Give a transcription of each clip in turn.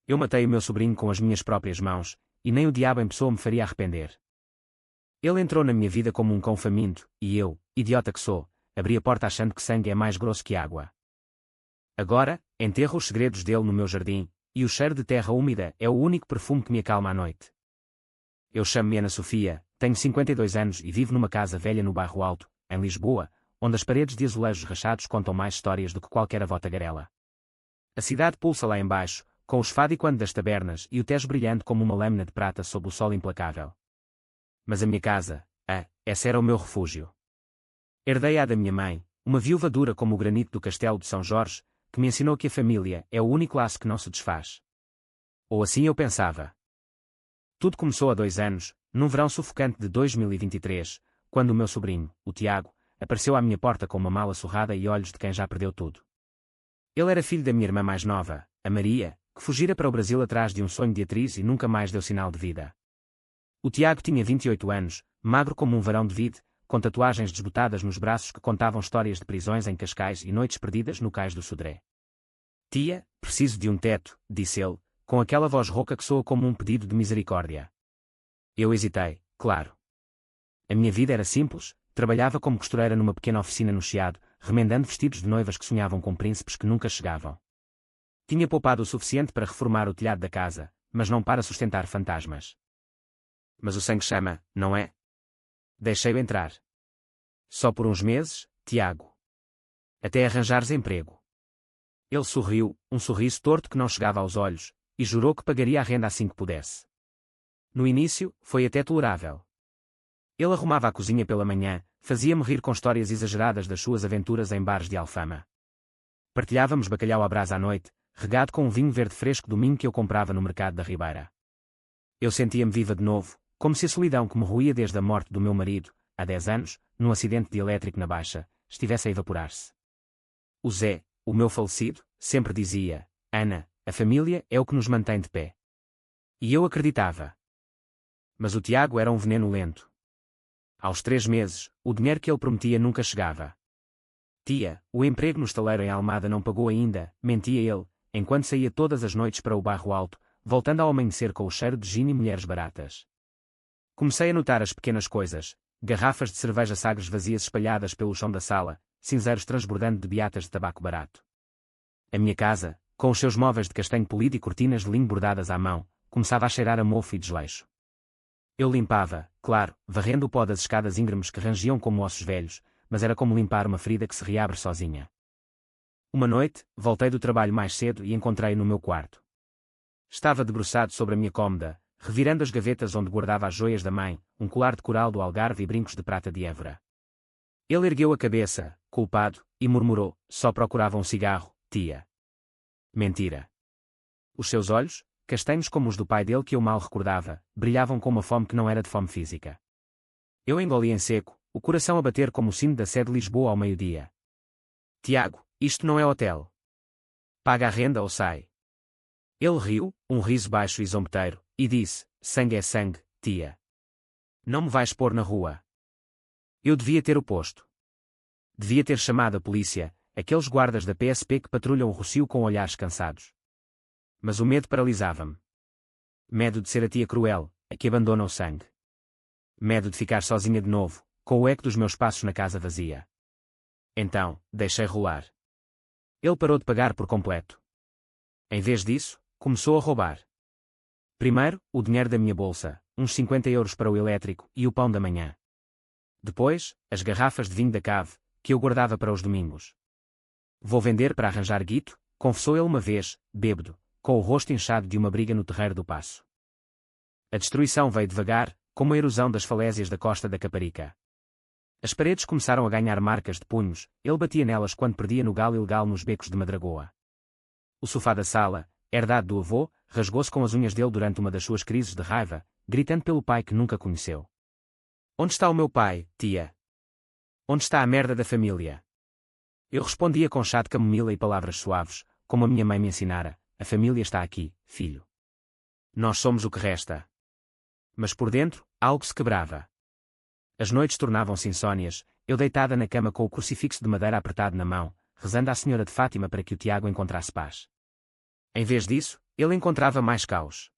Eu matei o meu sobrinho com as minhas próprias mãos, e nem o diabo em pessoa me faria arrepender. Ele entrou na minha vida como um cão faminto, e eu, idiota que sou, abri a porta achando que sangue é mais grosso que água. Agora, enterro os segredos dele no meu jardim, e o cheiro de terra úmida é o único perfume que me acalma à noite. Eu chamo-me Ana Sofia, tenho 52 anos e vivo numa casa velha no Bairro Alto, em Lisboa, onde as paredes de azulejos rachados contam mais histórias do que qualquer avó tagarela. A cidade pulsa lá embaixo, com o esfado das tabernas e o Tejo brilhando como uma lâmina de prata sob o sol implacável. Mas a minha casa, essa era o meu refúgio. Herdei-a da minha mãe, uma viúva dura como o granito do castelo de São Jorge, que me ensinou que a família é o único laço que não se desfaz. Ou assim eu pensava. Tudo começou há 2 anos, num verão sufocante de 2023, quando o meu sobrinho, o Tiago, apareceu à minha porta com uma mala surrada e olhos de quem já perdeu tudo. Ele era filho da minha irmã mais nova, a Maria, que fugira para o Brasil atrás de um sonho de atriz e nunca mais deu sinal de vida. O Tiago tinha 28 anos, magro como um varão de vide, com tatuagens desbotadas nos braços que contavam histórias de prisões em Cascais e noites perdidas no cais do Sodré. Tia, preciso de um teto, disse ele, com aquela voz rouca que soa como um pedido de misericórdia. Eu hesitei, claro. A minha vida era simples, trabalhava como costureira numa pequena oficina no Chiado, remendando vestidos de noivas que sonhavam com príncipes que nunca chegavam. Tinha poupado o suficiente para reformar o telhado da casa, mas não para sustentar fantasmas. Mas o sangue chama, não é? Deixei-o entrar. Só por uns meses, Tiago. Até arranjares emprego. Ele sorriu, um sorriso torto que não chegava aos olhos, e jurou que pagaria a renda assim que pudesse. No início, foi até tolerável. Ele arrumava a cozinha pela manhã, fazia-me rir com histórias exageradas das suas aventuras em bares de Alfama. Partilhávamos bacalhau à brasa à noite, regado com um vinho verde fresco do Minho que eu comprava no mercado da Ribeira. Eu sentia-me viva de novo, como se a solidão que me roía desde a morte do meu marido, há 10 anos, num acidente de elétrico na Baixa, estivesse a evaporar-se. O Zé, o meu falecido, sempre dizia, Ana, a família é o que nos mantém de pé. E eu acreditava. Mas o Tiago era um veneno lento. Aos 3 meses, o dinheiro que ele prometia nunca chegava. Tia, o emprego no estaleiro em Almada não pagou ainda, mentia ele, enquanto saía todas as noites para o Bairro Alto, voltando ao amanhecer com o cheiro de gin e mulheres baratas. Comecei a notar as pequenas coisas, garrafas de cerveja Sagres vazias espalhadas pelo chão da sala, cinzeiros transbordando de beatas de tabaco barato. A minha casa, com os seus móveis de castanho polido e cortinas de linho bordadas à mão, começava a cheirar a mofo e desleixo. Eu limpava, claro, varrendo o pó das escadas íngremes que rangiam como ossos velhos, mas era como limpar uma ferida que se reabre sozinha. Uma noite, voltei do trabalho mais cedo e encontrei-o no meu quarto. Estava debruçado sobre a minha cômoda, revirando as gavetas onde guardava as joias da mãe, um colar de coral do Algarve e brincos de prata de Évora. Ele ergueu a cabeça, culpado, e murmurou, só procurava um cigarro, tia. Mentira. Os seus olhos, castanhos como os do pai dele que eu mal recordava, brilhavam com uma fome que não era de fome física. Eu engoli em seco, o coração a bater como o sino da Sé de Lisboa ao meio-dia. Tiago, isto não é hotel. Paga a renda ou sai. Ele riu, um riso baixo e zombeteiro, e disse, sangue é sangue, tia. Não me vais pôr na rua. Eu devia ter o posto. Devia ter chamado a polícia, aqueles guardas da PSP que patrulham o Rossio com olhares cansados. Mas o medo paralisava-me. Medo de ser a tia cruel, a que abandona o sangue. Medo de ficar sozinha de novo, com o eco dos meus passos na casa vazia. Então, deixei rolar. Ele parou de pagar por completo. Em vez disso, começou a roubar. Primeiro, o dinheiro da minha bolsa, uns 50 euros para o elétrico e o pão da manhã. Depois, as garrafas de vinho da cave, que eu guardava para os domingos. Vou vender para arranjar guito, confessou ele uma vez, bêbado, com o rosto inchado de uma briga no terreiro do Paço. A destruição veio devagar, como a erosão das falésias da costa da Caparica. As paredes começaram a ganhar marcas de punhos, ele batia nelas quando perdia no galo ilegal nos becos de Madragoa. O sofá da sala, herdado do avô, rasgou-se com as unhas dele durante uma das suas crises de raiva, gritando pelo pai que nunca conheceu. Onde está o meu pai, tia? Onde está a merda da família? Eu respondia com chá de camomila e palavras suaves, como a minha mãe me ensinara, a família está aqui, filho. Nós somos o que resta. Mas por dentro, algo se quebrava. As noites tornavam-se insónias, eu deitada na cama com o crucifixo de madeira apertado na mão, rezando à Senhora de Fátima para que o Tiago encontrasse paz. Em vez disso, ele encontrava mais caos.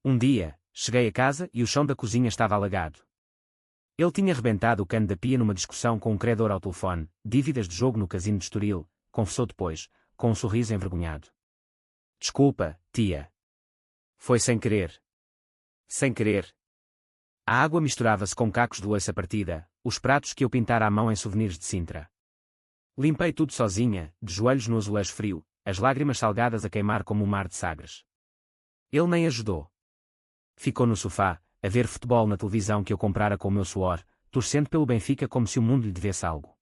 Um dia, cheguei a casa e o chão da cozinha estava alagado. Ele tinha rebentado o cano da pia numa discussão com um credor ao telefone, dívidas de jogo no casino de Estoril, confessou depois, com um sorriso envergonhado. Desculpa, tia. Foi sem querer. Sem querer. A água misturava-se com cacos de louça partida, os pratos que eu pintara à mão em souvenirs de Sintra. Limpei tudo sozinha, de joelhos no azulejo frio, as lágrimas salgadas a queimar como um mar de Sagres. Ele nem ajudou. Ficou no sofá, a ver futebol na televisão que eu comprara com o meu suor, torcendo pelo Benfica como se o mundo lhe devesse algo.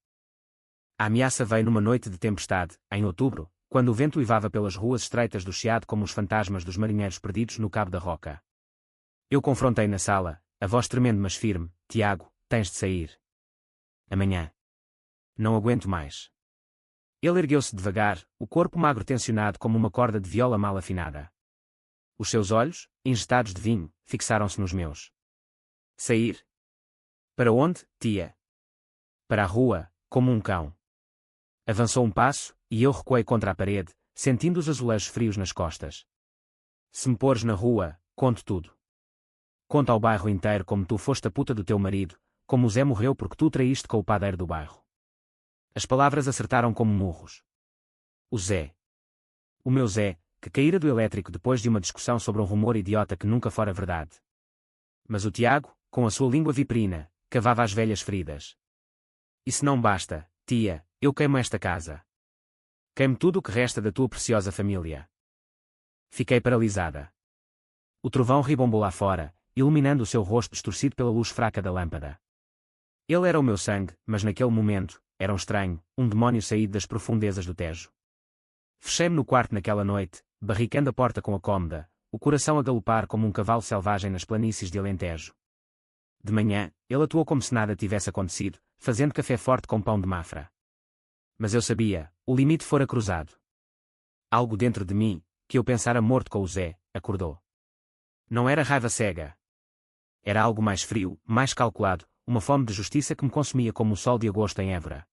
A ameaça veio numa noite de tempestade, em outubro, quando o vento uivava pelas ruas estreitas do Chiado como os fantasmas dos marinheiros perdidos no Cabo da Roca. Eu confrontei na sala, a voz tremendo mas firme: Tiago, tens de sair. Amanhã. Não aguento mais. Ele ergueu-se devagar, o corpo magro tensionado como uma corda de viola mal afinada. Os seus olhos, injetados de vinho, fixaram-se nos meus. Sair? Para onde, tia? Para a rua, como um cão. Avançou um passo, e eu recuei contra a parede, sentindo os azulejos frios nas costas. Se me pores na rua, conto tudo. Conta ao bairro inteiro como tu foste a puta do teu marido, como o Zé morreu porque tu o traíste com o padeiro do bairro. As palavras acertaram como murros. O Zé. O meu Zé, que caíra do elétrico depois de uma discussão sobre um rumor idiota que nunca fora verdade. Mas o Tiago, com a sua língua viperina, cavava as velhas feridas. Isso não basta, tia, eu queimo esta casa. Queimo tudo o que resta da tua preciosa família. Fiquei paralisada. O trovão ribombou lá fora, iluminando o seu rosto distorcido pela luz fraca da lâmpada. Ele era o meu sangue, mas naquele momento, era um estranho, um demónio saído das profundezas do Tejo. Fechei-me no quarto naquela noite, barricando a porta com a cômoda, o coração a galopar como um cavalo selvagem nas planícies de Alentejo. De manhã, ele atuou como se nada tivesse acontecido, fazendo café forte com pão de Mafra. Mas eu sabia, o limite fora cruzado. Algo dentro de mim, que eu pensara morto com o Zé, acordou. Não era raiva cega. Era algo mais frio, mais calculado, uma fome de justiça que me consumia como o sol de agosto em Évora.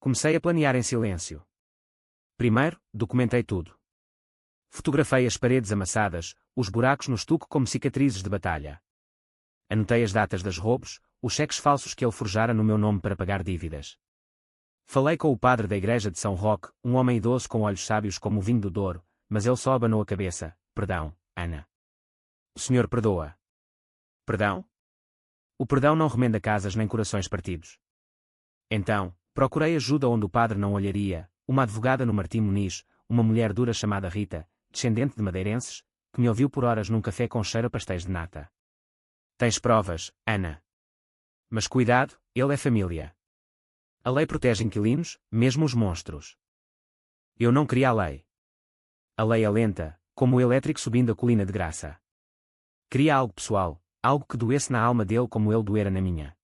Comecei a planear em silêncio. Primeiro, documentei tudo. Fotografei as paredes amassadas, os buracos no estuque como cicatrizes de batalha. Anotei as datas das roubos, os cheques falsos que ele forjara no meu nome para pagar dívidas. Falei com o padre da igreja de São Roque, um homem idoso com olhos sábios como o vinho do Douro, mas ele só abanou a cabeça. Perdão, Ana. O senhor perdoa. Perdão? O perdão não remenda casas nem corações partidos. Então, procurei ajuda onde o padre não olharia, uma advogada no Martim Muniz, uma mulher dura chamada Rita, descendente de madeirenses, que me ouviu por horas num café com cheiro a pastéis de nata. Tens provas, Ana. Mas cuidado, ele é família. A lei protege inquilinos, mesmo os monstros. Eu não queria a lei. A lei é lenta, como o elétrico subindo a colina de graça. Queria algo pessoal, algo que doesse na alma dele como ele doera na minha.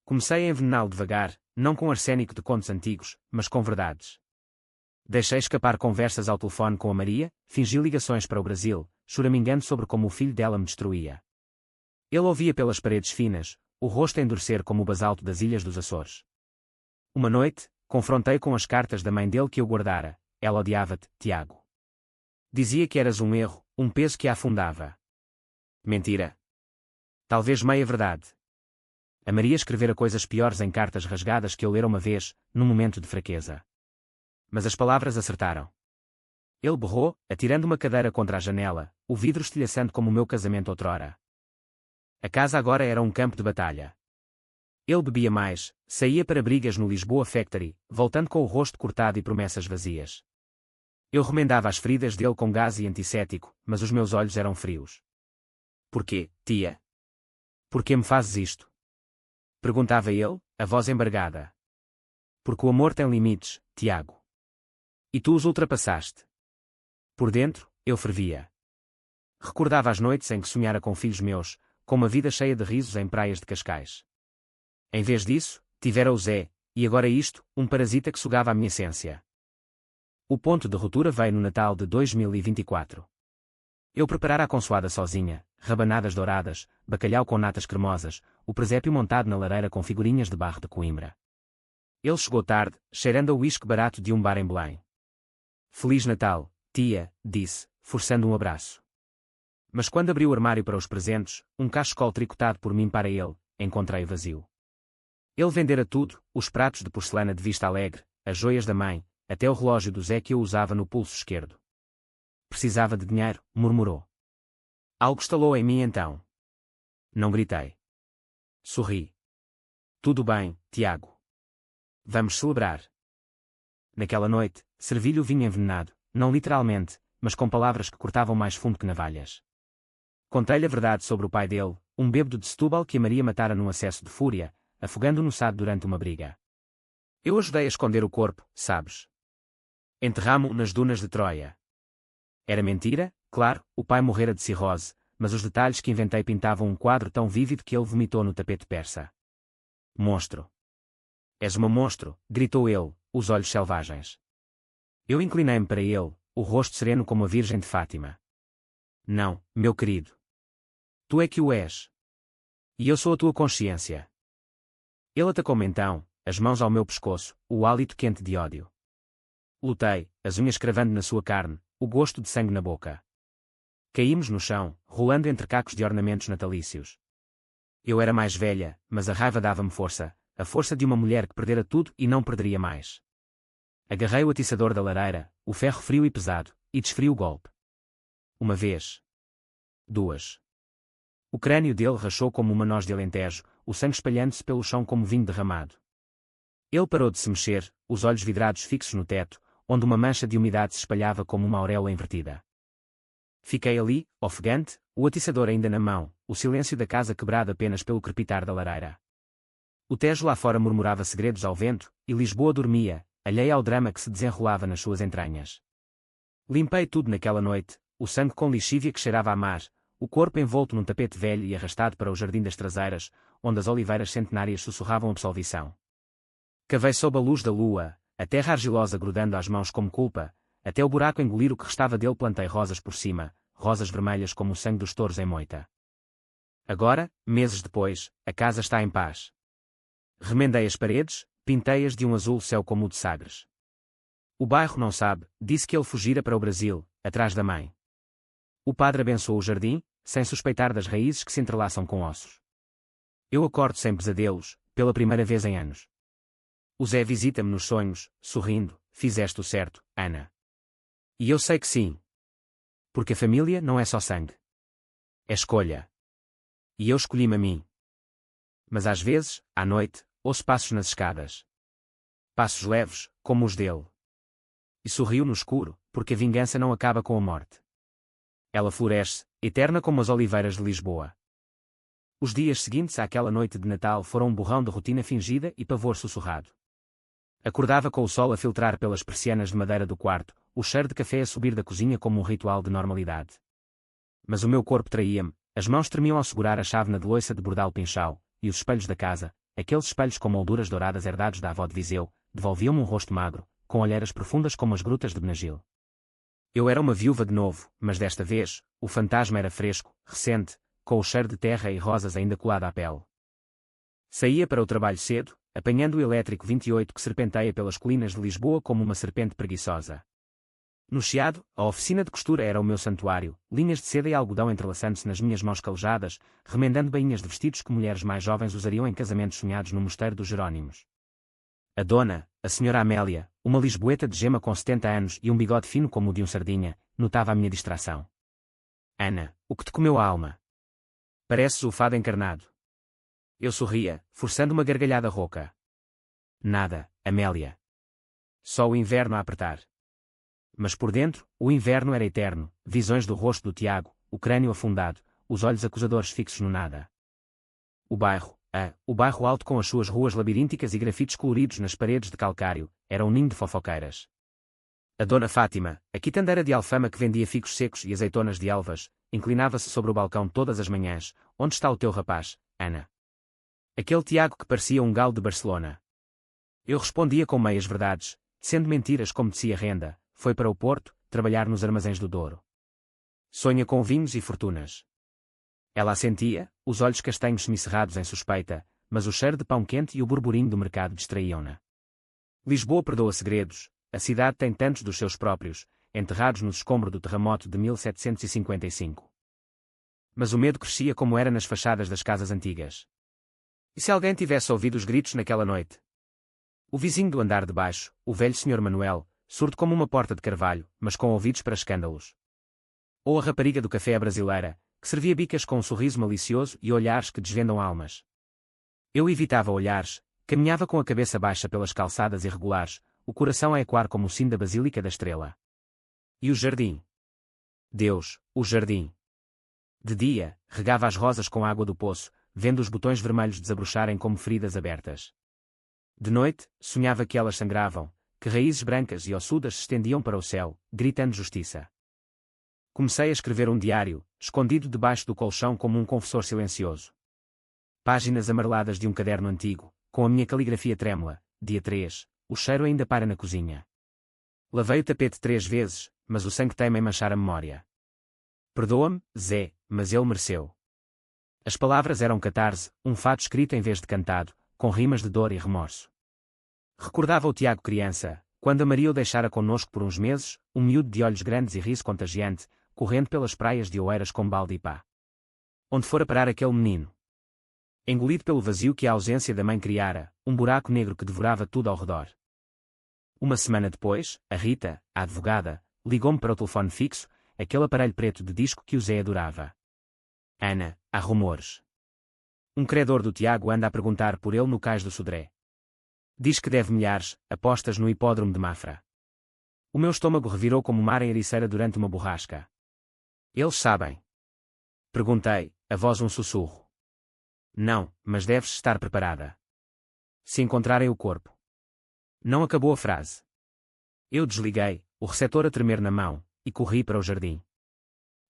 Comecei a envenená-lo devagar, não com arsênico de contos antigos, mas com verdades. Deixei escapar conversas ao telefone com a Maria, fingi ligações para o Brasil, choramingando sobre como o filho dela me destruía. Ele ouvia pelas paredes finas, o rosto a endurecer como o basalto das ilhas dos Açores. Uma noite, confrontei com as cartas da mãe dele que eu guardara. Ela odiava-te, Tiago. Dizia que eras um erro, um peso que a afundava. Mentira. Talvez meia verdade. A Maria escrevera coisas piores em cartas rasgadas que eu lera uma vez, num momento de fraqueza. Mas as palavras acertaram. Ele berrou, atirando uma cadeira contra a janela, o vidro estilhaçando como o meu casamento outrora. A casa agora era um campo de batalha. Ele bebia mais, saía para brigas no Lisboa Factory, voltando com o rosto cortado e promessas vazias. Eu remendava as feridas dele com gás e antisséptico, mas os meus olhos eram frios. Porquê, tia? Porquê me fazes isto? Perguntava ele, a voz embargada. Porque o amor tem limites, Tiago. E tu os ultrapassaste. Por dentro, eu fervia. Recordava as noites em que sonhara com filhos meus, com uma vida cheia de risos em praias de Cascais. Em vez disso, tivera o Zé, e agora isto, um parasita que sugava a minha essência. O ponto de ruptura veio no Natal de 2024. Eu preparara a consoada sozinha, rabanadas douradas, bacalhau com natas cremosas, o presépio montado na lareira com figurinhas de barro de Coimbra. Ele chegou tarde, cheirando a uísque barato de um bar em Belém. Feliz Natal, tia, disse, forçando um abraço. Mas quando abri o armário para os presentes, um cachecol tricotado por mim para ele, encontrei vazio. Ele vendera tudo, os pratos de porcelana de Vista Alegre, as joias da mãe, até o relógio do Zé que eu usava no pulso esquerdo. Precisava de dinheiro, murmurou. Algo estalou em mim então. Não gritei. Sorri. Tudo bem, Tiago. Vamos celebrar. Naquela noite, servi-lhe o vinho envenenado, não literalmente, mas com palavras que cortavam mais fundo que navalhas. Contei-lhe a verdade sobre o pai dele, um bêbado de Setúbal que a Maria matara num acesso de fúria, afogando-o no Sado durante uma briga. Eu ajudei a esconder o corpo, sabes? Enterramo-o nas dunas de Troia. Era mentira, claro, o pai morrera de cirrose, mas os detalhes que inventei pintavam um quadro tão vívido que ele vomitou no tapete persa. Monstro. És uma monstro, gritou ele, os olhos selvagens. Eu inclinei-me para ele, o rosto sereno como a Virgem de Fátima. Não, meu querido. Tu é que o és. E eu sou a tua consciência. Ele atacou-me então, as mãos ao meu pescoço, o hálito quente de ódio. Lutei, as unhas cravando na sua carne, o gosto de sangue na boca. Caímos no chão, rolando entre cacos de ornamentos natalícios. Eu era mais velha, mas a raiva dava-me força, a força de uma mulher que perdera tudo e não perderia mais. Agarrei o atiçador da lareira, o ferro frio e pesado, e desferi o golpe. Uma vez. Duas. O crânio dele rachou como uma noz de alentejo, o sangue espalhando-se pelo chão como vinho derramado. Ele parou de se mexer, os olhos vidrados fixos no teto, onde uma mancha de umidade se espalhava como uma auréola invertida. Fiquei ali, ofegante, o atiçador ainda na mão, o silêncio da casa quebrado apenas pelo crepitar da lareira. O Tejo lá fora murmurava segredos ao vento, e Lisboa dormia, alheia ao drama que se desenrolava nas suas entranhas. Limpei tudo naquela noite, o sangue com lixívia que cheirava a mar, o corpo envolto num tapete velho e arrastado para o jardim das traseiras, onde as oliveiras centenárias sussurravam absolvição. Cavei sob a luz da lua, a terra argilosa grudando às mãos como culpa, até o buraco engolir o que restava dele plantei rosas por cima, rosas vermelhas como o sangue dos touros em moita. Agora, meses depois, a casa está em paz. Remendei as paredes, pintei-as de um azul céu como o de Sagres. O bairro não sabe, disse que ele fugira para o Brasil, atrás da mãe. O padre abençoou o jardim, sem suspeitar das raízes que se entrelaçam com ossos. Eu acordo sem pesadelos, pela primeira vez em anos. O Zé visita-me nos sonhos, sorrindo, fizeste o certo, Ana. E eu sei que sim. Porque a família não é só sangue. É escolha. E eu escolhi-me a mim. Mas às vezes, à noite, ouço passos nas escadas. Passos leves, como os dele. E sorriu no escuro, porque a vingança não acaba com a morte. Ela floresce, eterna como as oliveiras de Lisboa. Os dias seguintes àquela noite de Natal foram um borrão de rotina fingida e pavor sussurrado. Acordava com o sol a filtrar pelas persianas de madeira do quarto, o cheiro de café a subir da cozinha como um ritual de normalidade. Mas o meu corpo traía-me, as mãos tremiam ao segurar a chávena de loiça de bordal pinchal, e os espelhos da casa, aqueles espelhos com molduras douradas herdados da avó de Viseu, devolviam-me um rosto magro, com olheiras profundas como as grutas de Benagil. Eu era uma viúva de novo, mas desta vez, o fantasma era fresco, recente, com o cheiro de terra e rosas ainda colado à pele. Saía para o trabalho cedo, apanhando o elétrico 28 que serpenteia pelas colinas de Lisboa como uma serpente preguiçosa. No Chiado, a oficina de costura era o meu santuário, linhas de seda e algodão entrelaçando-se nas minhas mãos calejadas, remendando bainhas de vestidos que mulheres mais jovens usariam em casamentos sonhados no mosteiro dos Jerónimos. A dona, a senhora Amélia, uma lisboeta de gema com 70 anos e um bigode fino como o de um sardinha, notava a minha distração. Ana, o que te comeu a alma? Pareces o fado encarnado. Eu sorria, forçando uma gargalhada rouca. Nada, Amélia. Só o inverno a apertar. Mas por dentro, o inverno era eterno, visões do rosto do Tiago, o crânio afundado, os olhos acusadores fixos no nada. O bairro alto com as suas ruas labirínticas e grafites coloridos nas paredes de calcário, era um ninho de fofoqueiras. A dona Fátima, a quitandeira de Alfama que vendia figos secos e azeitonas de Elvas, inclinava-se sobre o balcão todas as manhãs. Onde está o teu rapaz, Ana? Aquele Tiago que parecia um galo de Barcelona. Eu respondia com meias verdades, sendo mentiras como tecia renda, foi para o Porto, trabalhar nos armazéns do Douro. Sonha com vinhos e fortunas. Ela assentia, os olhos castanhos semicerrados em suspeita, mas o cheiro de pão quente e o burburinho do mercado distraíam-na. Lisboa perdoa segredos, a cidade tem tantos dos seus próprios, enterrados nos escombros do terremoto de 1755. Mas o medo crescia como era nas fachadas das casas antigas. E se alguém tivesse ouvido os gritos naquela noite? O vizinho do andar de baixo, o velho Sr. Manuel, surdo como uma porta de carvalho, mas com ouvidos para escândalos. Ou a rapariga do café à brasileira, que servia bicas com um sorriso malicioso e olhares que desvendam almas. Eu evitava olhares, caminhava com a cabeça baixa pelas calçadas irregulares, o coração a ecoar como o sino da Basílica da Estrela. E o jardim? Deus, o jardim. De dia, regava as rosas com água do poço, vendo os botões vermelhos desabrocharem como feridas abertas. De noite, sonhava que elas sangravam, que raízes brancas e ossudas se estendiam para o céu, gritando justiça. Comecei a escrever um diário, escondido debaixo do colchão como um confessor silencioso. Páginas amareladas de um caderno antigo, com a minha caligrafia trêmula, dia 3, o cheiro ainda para na cozinha. Lavei o tapete 3 vezes, mas o sangue teima em manchar a memória. Perdoa-me, Zé, mas ele mereceu. As palavras eram catarse, um fado escrito em vez de cantado, com rimas de dor e remorso. Recordava o Tiago criança, quando a Maria o deixara connosco por uns meses, um miúdo de olhos grandes e riso contagiante, correndo pelas praias de Oeiras com balde e pá. Onde fora parar aquele menino? Engolido pelo vazio que a ausência da mãe criara, um buraco negro que devorava tudo ao redor. Uma semana depois, a Rita, a advogada, ligou-me para o telefone fixo, aquele aparelho preto de disco que o Zé adorava. Ana, há rumores. Um credor do Tiago anda a perguntar por ele no cais do Sodré. Diz que deve milhares, apostas no hipódromo de Mafra. O meu estômago revirou como mar em Ericeira durante uma borrasca. Eles sabem? Perguntei, a voz um sussurro. Não, mas deves estar preparada. Se encontrarem o corpo. Não acabou a frase. Eu desliguei, o receptor a tremer na mão, e corri para o jardim.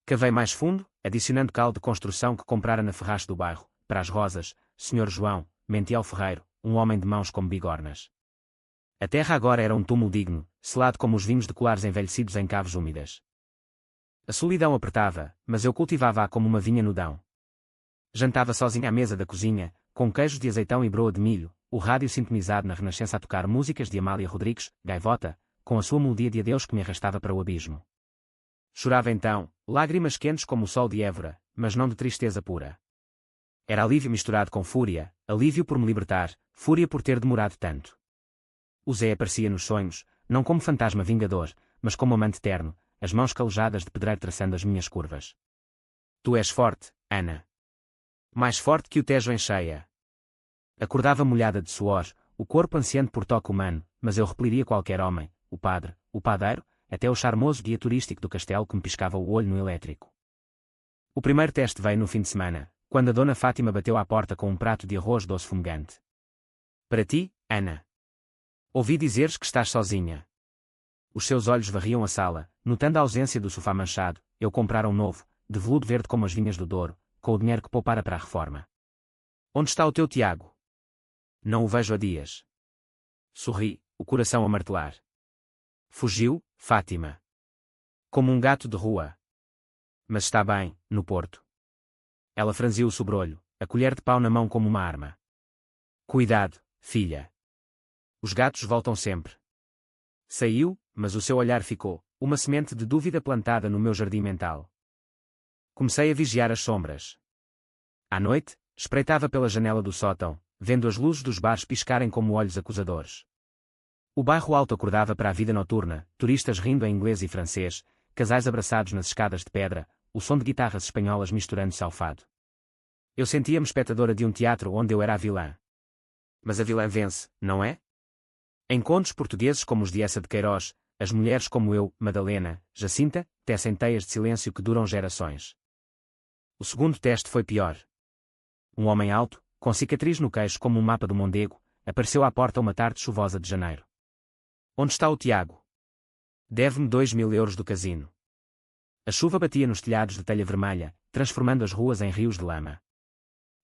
Cavei mais fundo, adicionando cal de construção que comprara na ferrache do bairro, para as rosas, Sr. João, menti ao ferreiro, um homem de mãos como bigornas. A terra agora era um túmulo digno, selado como os vinhos de colares envelhecidos em caves úmidas. A solidão apertava, mas eu cultivava-a como uma vinha no dão. Jantava sozinha à mesa da cozinha, com queijos de azeitão e broa de milho, o rádio sintonizado na Renascença a tocar músicas de Amália Rodrigues, gaivota, com a sua melodia de adeus que me arrastava para o abismo. Chorava então, lágrimas quentes como o sol de Évora, mas não de tristeza pura. Era alívio misturado com fúria, alívio por me libertar, fúria por ter demorado tanto. O Zé aparecia nos sonhos, não como fantasma vingador, mas como amante terno, as mãos calejadas de pedreiro traçando as minhas curvas. Tu és forte, Ana. Mais forte que o Tejo em cheia. Acordava molhada de suor, o corpo ansiando por toque humano, mas eu repeliria qualquer homem, o padre, o padeiro, até o charmoso guia turístico do castelo que me piscava o olho no elétrico. O primeiro teste veio no fim de semana, quando a dona Fátima bateu à porta com um prato de arroz doce fumegante. Para ti, Ana. Ouvi dizeres que estás sozinha. Os seus olhos varriam a sala, notando a ausência do sofá manchado. Eu comprara um novo, de veludo verde como as vinhas do Douro, com o dinheiro que poupara para a reforma. Onde está o teu Tiago? Não o vejo há dias. Sorri, o coração a martelar. Fugiu, Fátima. Como um gato de rua. Mas está bem, no Porto. Ela franziu o sobrolho, a colher de pau na mão como uma arma. Cuidado, filha. Os gatos voltam sempre. Saiu, mas o seu olhar ficou, uma semente de dúvida plantada no meu jardim mental. Comecei a vigiar as sombras. À noite, espreitava pela janela do sótão, vendo as luzes dos bares piscarem como olhos acusadores. O bairro alto acordava para a vida noturna, turistas rindo em inglês e francês, casais abraçados nas escadas de pedra, o som de guitarras espanholas misturando-se ao fado. Eu sentia-me espectadora de um teatro onde eu era a vilã. Mas a vilã vence, não é? Em contos portugueses como os de Essa de Queiroz, as mulheres como eu, Madalena, Jacinta, tecem teias de silêncio que duram gerações. O segundo teste foi pior. Um homem alto, com cicatriz no queixo como um mapa do Mondego, apareceu à porta uma tarde chuvosa de janeiro. Onde está o Tiago? Deve-me 2.000 euros do casino. A chuva batia nos telhados de telha vermelha, transformando as ruas em rios de lama.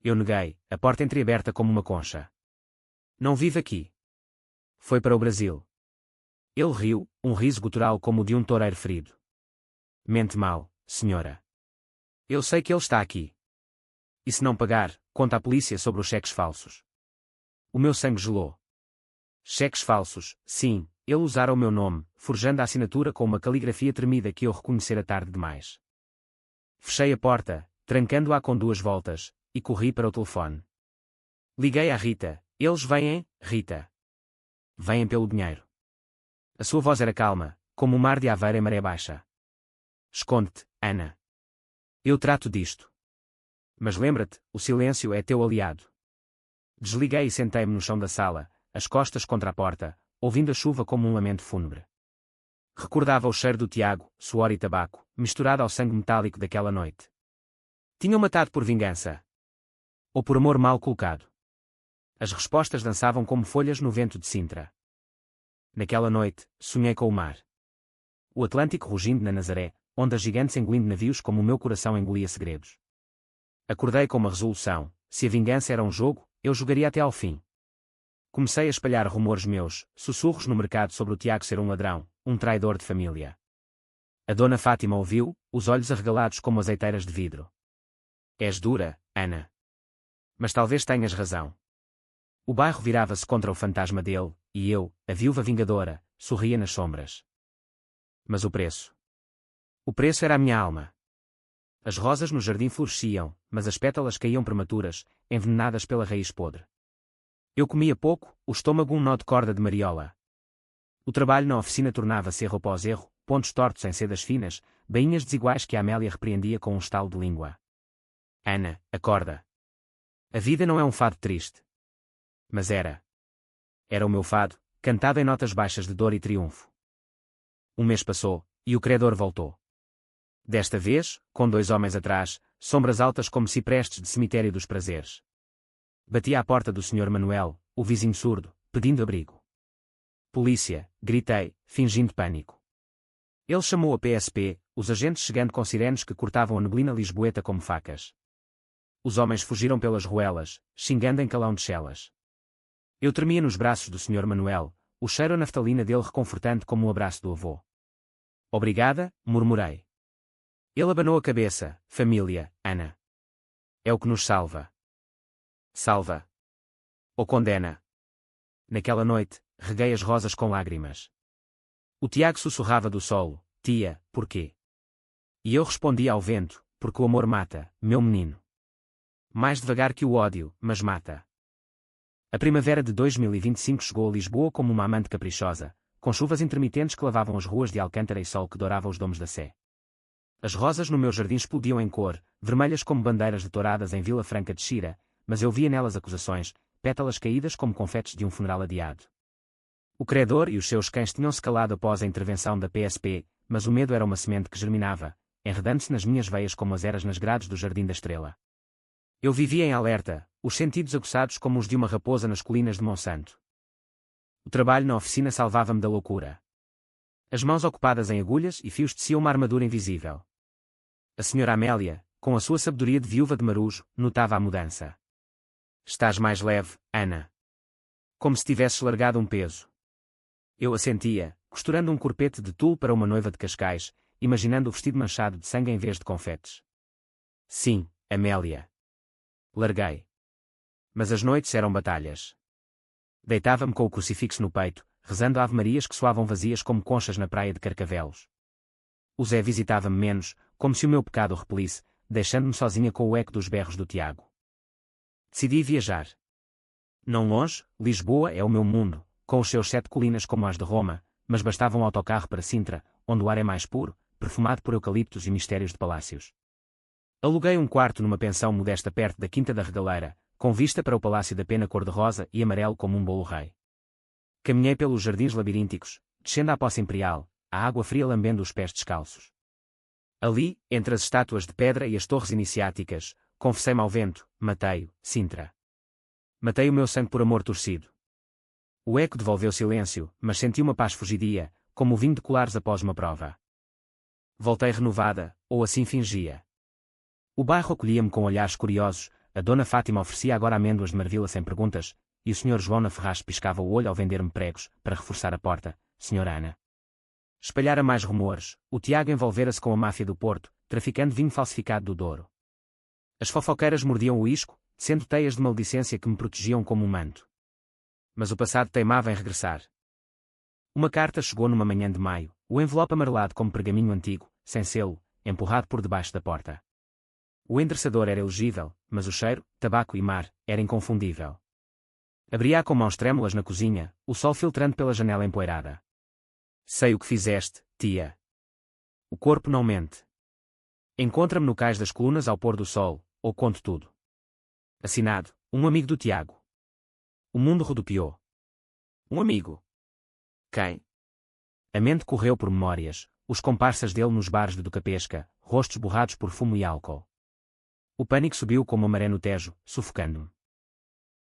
Eu neguei, a porta entreaberta como uma concha. Não vive aqui. Foi para o Brasil. Ele riu, um riso gutural como o de um toureiro ferido. Mente mal, senhora. Eu sei que ele está aqui. E se não pagar, conta à polícia sobre os cheques falsos. O meu sangue gelou. Cheques falsos, sim, ele usara o meu nome, forjando a assinatura com uma caligrafia tremida que eu reconhecera tarde demais. Fechei a porta, trancando-a com 2 voltas, e corri para o telefone. Liguei à Rita. Eles vêm, Rita. Vêm pelo dinheiro. A sua voz era calma, como o mar de Aveiro em maré baixa. Esconde-te, Ana. Eu trato disto. Mas lembra-te, o silêncio é teu aliado. Desliguei e sentei-me no chão da sala, as costas contra a porta, ouvindo a chuva como um lamento fúnebre. Recordava o cheiro do Tiago, suor e tabaco, misturado ao sangue metálico daquela noite. Tinham matado por vingança? Ou por amor mal colocado? As respostas dançavam como folhas no vento de Sintra. Naquela noite, sonhei com o mar. O Atlântico rugindo na Nazaré, ondas gigantes engolindo navios como o meu coração engolia segredos. Acordei com uma resolução: se a vingança era um jogo, eu jogaria até ao fim. Comecei a espalhar rumores meus, sussurros no mercado sobre o Tiago ser um ladrão, um traidor de família. A dona Fátima ouviu, os olhos arregalados como azeiteiras de vidro. És dura, Ana. Mas talvez tenhas razão. O bairro virava-se contra o fantasma dele, e eu, a viúva vingadora, sorria nas sombras. Mas o preço? O preço era a minha alma. As rosas no jardim floresciam, mas as pétalas caíam prematuras, envenenadas pela raiz podre. Eu comia pouco, o estômago um nó de corda de mariola. O trabalho na oficina tornava-se erro após erro, pontos tortos em sedas finas, bainhas desiguais que a Amélia repreendia com um estalo de língua. Ana, acorda. A vida não é um fado triste. Mas era. Era o meu fado, cantado em notas baixas de dor e triunfo. Um mês passou, e o credor voltou. Desta vez, com 2 homens atrás, sombras altas como ciprestes de cemitério dos prazeres. Bati à porta do Sr. Manuel, o vizinho surdo, pedindo abrigo. Polícia, gritei, fingindo pânico. Ele chamou a PSP, os agentes chegando com sirenes que cortavam a neblina lisboeta como facas. Os homens fugiram pelas ruelas, xingando em calão de chelas. Eu tremia nos braços do Sr. Manuel, o cheiro a naftalina dele reconfortante como o abraço do avô. Obrigada, murmurei. Ele abanou a cabeça. Família, Ana. É o que nos salva. Salva. Ou condena. Naquela noite, reguei as rosas com lágrimas. O Tiago sussurrava do solo: tia, porquê? E eu respondia ao vento: porque o amor mata, meu menino. Mais devagar que o ódio, mas mata. A primavera de 2025 chegou a Lisboa como uma amante caprichosa, com chuvas intermitentes que lavavam as ruas de Alcântara e sol que dourava os domos da Sé. As rosas no meu jardim explodiam em cor, vermelhas como bandeiras de touradas em Vila Franca de Xira, mas eu via nelas acusações, pétalas caídas como confetes de um funeral adiado. O credor e os seus cães tinham-se calado após a intervenção da PSP, mas o medo era uma semente que germinava, enredando-se nas minhas veias como as eras nas grades do Jardim da Estrela. Eu vivia em alerta, os sentidos aguçados como os de uma raposa nas colinas de Monsanto. O trabalho na oficina salvava-me da loucura. As mãos ocupadas em agulhas e fios teciam uma armadura invisível. A senhora Amélia, com a sua sabedoria de viúva de marujo, notava a mudança. Estás mais leve, Ana. Como se tivesses largado um peso. Eu assentia, costurando um corpete de tule para uma noiva de Cascais, imaginando o vestido manchado de sangue em vez de confetes. Sim, Amélia. Larguei. Mas as noites eram batalhas. Deitava-me com o crucifixo no peito, rezando ave-marias que soavam vazias como conchas na praia de Carcavelos. O Zé visitava-me menos, como se o meu pecado o repelisse, deixando-me sozinha com o eco dos berros do Tiago. Decidi viajar. Não longe, Lisboa é o meu mundo, com os seus 7 colinas como as de Roma, mas bastava um autocarro para Sintra, onde o ar é mais puro, perfumado por eucaliptos e mistérios de palácios. Aluguei um quarto numa pensão modesta perto da Quinta da Regaleira, com vista para o Palácio da Pena cor-de-rosa e amarelo como um bolo rei. Caminhei pelos jardins labirínticos, descendo à Poça Imperial, a água fria lambendo os pés descalços. Ali, entre as estátuas de pedra e as torres iniciáticas, confessei-me ao vento: matei-o, Sintra. Matei o meu sangue por amor torcido. O eco devolveu silêncio, mas senti uma paz fugidia, como o vinho de colares após uma prova. Voltei renovada, ou assim fingia. O bairro acolhia-me com olhares curiosos, a dona Fátima oferecia agora amêndoas de Marvila sem perguntas, e o Sr. João na Ferraz piscava o olho ao vender-me pregos, para reforçar a porta. Senhora Ana. Espalhara mais rumores, o Tiago envolvera-se com a máfia do Porto, traficando vinho falsificado do Douro. As fofoqueiras mordiam o isco, sendo teias de maledicência que me protegiam como um manto. Mas o passado teimava em regressar. Uma carta chegou numa manhã de maio, o envelope amarelado como pergaminho antigo, sem selo, empurrado por debaixo da porta. O endereçador era elegível, mas o cheiro, tabaco e mar, era inconfundível. Abri-a com mãos trêmulas na cozinha, o sol filtrando pela janela empoeirada. Sei o que fizeste, tia. O corpo não mente. Encontra-me no cais das colunas ao pôr do sol, ou conto tudo. Assinado, um amigo do Tiago. O mundo rodopiou. Um amigo. Quem? A mente correu por memórias, os comparsas dele nos bares de Ducapesca, rostos borrados por fumo e álcool. O pânico subiu como a maré no Tejo, sufocando-me.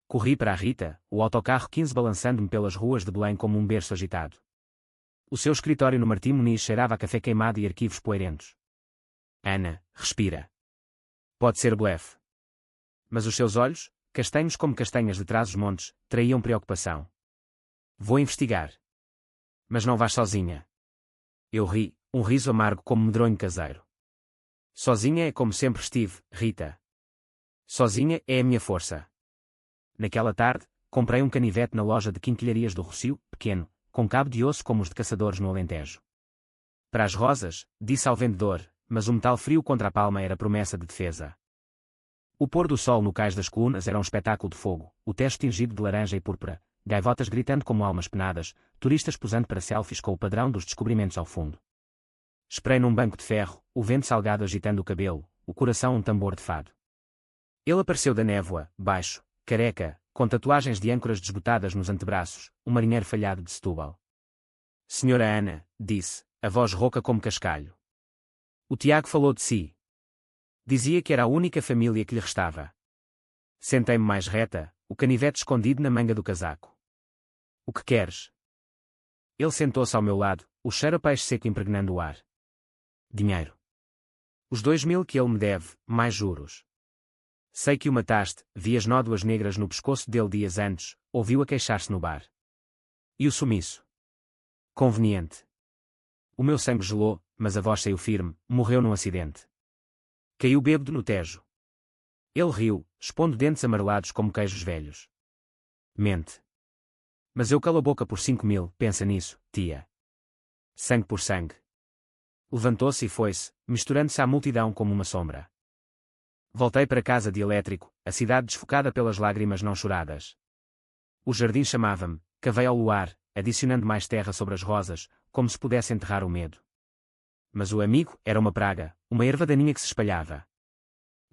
Corri para a Rita, o autocarro 15 balançando-me pelas ruas de Belém como um berço agitado. O seu escritório no Martim Muniz cheirava a café queimado e arquivos poeirentos. Ana, respira. Pode ser blefe. Mas os seus olhos, castanhos como castanhas de trás-os-montes, traíam preocupação. Vou investigar. Mas não vais sozinha. Eu ri, um riso amargo como medronho caseiro. Sozinha é como sempre estive, Rita. Sozinha é a minha força. Naquela tarde, comprei um canivete na loja de quinquilharias do Rocio, pequeno, com cabo de osso como os de caçadores no Alentejo. Para as rosas, disse ao vendedor, mas o metal frio contra a palma era promessa de defesa. O pôr do sol no cais das colunas era um espetáculo de fogo, o techo tingido de laranja e púrpura, gaivotas gritando como almas penadas, turistas posando para selfies com o padrão dos descobrimentos ao fundo. Esperei num banco de ferro, o vento salgado agitando o cabelo, o coração um tambor de fado. Ele apareceu da névoa, baixo, careca, com tatuagens de âncoras desbotadas nos antebraços, um marinheiro falhado de Setúbal. Senhora Ana, disse, a voz rouca como cascalho. O Tiago falou de si. Dizia que era a única família que lhe restava. Sentei-me mais reta, o canivete escondido na manga do casaco. O que queres? Ele sentou-se ao meu lado, o cheiro a peixe seco impregnando o ar. Dinheiro. Os 2.000 que ele me deve, mais juros. Sei que o mataste, vi as nódoas negras no pescoço dele dias antes, ouviu a queixar-se no bar. E o sumiço? Conveniente. O meu sangue gelou, mas a voz saiu firme, morreu num acidente. Caiu bêbado no Tejo. Ele riu, expondo dentes amarelados como queijos velhos. Mente. Mas eu calo a boca por 5.000, pensa nisso, tia. Sangue por sangue. Levantou-se e foi-se, misturando-se à multidão como uma sombra. Voltei para casa de elétrico, a cidade desfocada pelas lágrimas não choradas. O jardim chamava-me, cavei ao luar, adicionando mais terra sobre as rosas, como se pudesse enterrar o medo. Mas o amigo era uma praga, uma erva daninha que se espalhava.